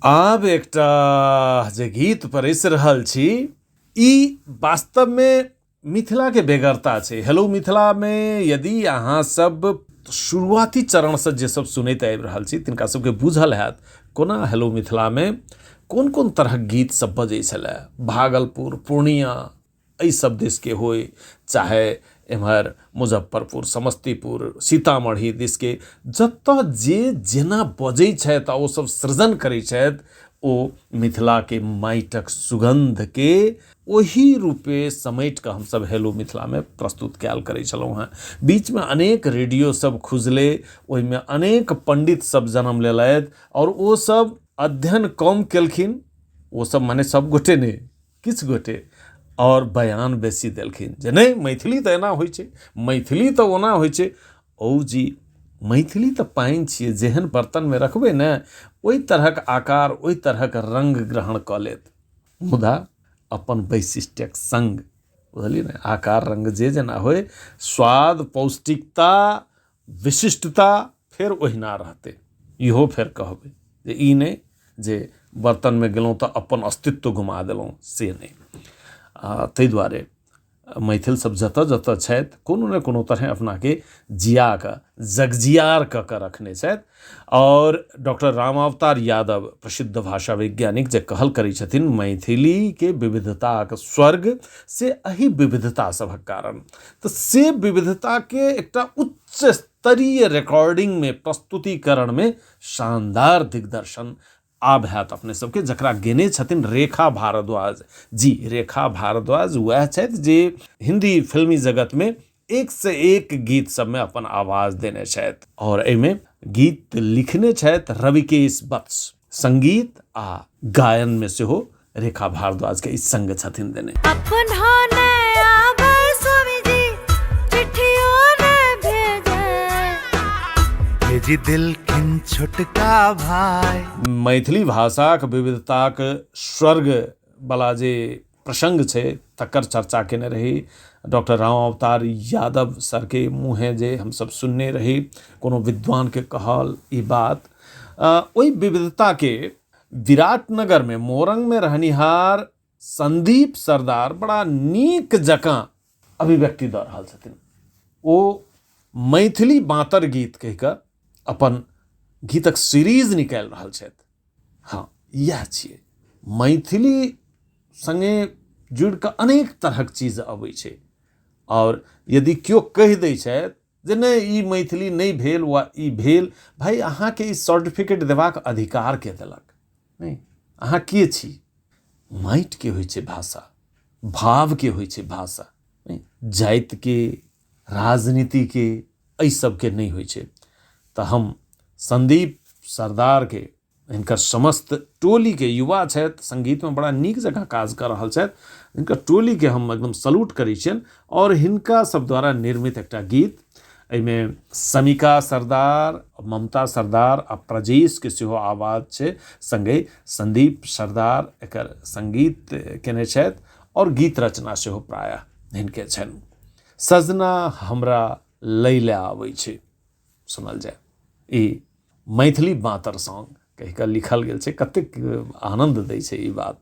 आब एकटा जे गीत परसि रहल छी ई वास्तव में मिथिला के बेगरता छै। हेलो मिथिला में यदि अहाँ सब शुरुआती चरण से जे सब सुनैत आबि रहल छी तिनका सबके बुझल हैत कोना हेलो मिथिला में कोन कोन तरहक गीत सब बजै छलै। भागलपुर, पूर्णिया एहि सब देश के होय, चाहे एम्हर मुजफ्फरपुर, समस्तीपुर, सीतामढ़ी दिस के जतऽ जे जेना बजै छथि आ ओ सब सृजन करै छथि ओ मिथिला के माटिक सुगंध के ओही रूपे समेटि कऽ हमसब हेलो मिथिला में प्रस्तुत कयल करै छलहुँ हेँ। बीच में अनेक रेडियो सब खुजले, ओहिमे अनेक पंडित सब जन्म लेलथि और ओ सब अध्ययन कम केलखिन, ओ सब माने सब गोटे नहि किछु गोटे, और बयान बेसी देलखिन जे नहीं मैथिली तऽ एना होइ छै, मैथिली तऽ ओना होइ छै। औ जी मैथिली तऽ पानि छियै, जेहन बर्तन में रखबै ने ओहि तरहक आकार ओहि तरहक रंग ग्रहण कऽ लेत, मुदा अपन वैशिष्ट्यक संग, बुझलियै ने, आकार रंग जे जेना होय स्वाद पौष्टिकता विशिष्टता फेर ओहिना रहतै। इहो फेर कहबै जे ई नहि जे बर्तन में गेलहुँ तऽ अपन अस्तित्व गुमा देलहुँ, से नहि। ताहि दुआरे मैथिल सब जतऽ जतऽ छथि कोनो ने कोनो तरह अपना के जिया कऽ जगजियार कऽ के रखने छथि। और डॉक्टर रामावतार यादव प्रसिद्ध भाषा वैज्ञानिक जे कहल करै छथिन मैथिली के विविधताक स्वर्ग से एही विविधता सभक कारण, तऽ से विविधता के एकटा उच्च स्तरीय रिकॉर्डिंग में प्रस्तुतिकरण में शानदार दिग्दर्शन आब हैत अपने सबके, जकरा गेने छथिन रेखा भारद्वाज जी। रेखा भारद्वाज वह छथि जे हिंदी फिल्मी जगत में एक से एक गीत सब में अपन आवाज देने छथि, और एहिमे गीत लिखने छथि रविकेश वत्स, संगीत आ गायन में सेहो रेखा भारद्वाज के इस संग छथिन देने। जी दिल किन छोटका भाई मैथिली भाषाक विविधताक स्वर्ग वाला जे प्रसंग छै तकर चर्चा केने रही डॉक्टर रामावतार यादव सर के मुँहे जे हम सब सुनने रही, कोनो विद्वान के कहल ई बात। ओहि विविधता के विराटनगर में मोरंग में रहनिहार संदीप सरदार बड़ा नीक जकाँ अभिव्यक्ति दऽ रहल छथिन। ओ मैथिली बातर गीत कहि कऽ अपन गीतक सीरीज निकालि रहल छथि। हाँ इएह छियै, मैथिली संगे जुड़ि कऽ अनेक तरहक चीज अबै छै, और यदि केओ कहि दै छथि जे नहि ई मैथिली नहि भेल वा ई भेल, भाई अहाँके ई सर्टिफिकेट देबाक अधिकार के देलक? नहि, अहाँ के छी? माटि के होइ छै भाषा, भाव के होइ छै भाषा, जाति के राजनीति के एहि सबके नहीं होइ छै। तऽ हम संदीप सरदार के हिनकर समस्त टोली के युवा छथि, संगीत में बड़ा नीक जकाँ काज कर रहल छथि, हिनकर टोली के हम एकदम सल्यूट करै छियनि। और हिनका सब द्वारा निर्मित एकटा गीत, एहिमे समिका सरदार, ममता सरदार आ प्रजेश के सेहो आवाज छै, संगे संदीप सरदार एकर संगीत केने छथि और गीत रचना सेहो प्रायः हिनके छनि। सजना हमरा लैले आबै छै, सुनल जाय। ई मैथिली बातर सॉन्ग कहि कऽ लिखल गेल छै, कतेक आनंद दै छै ई बात।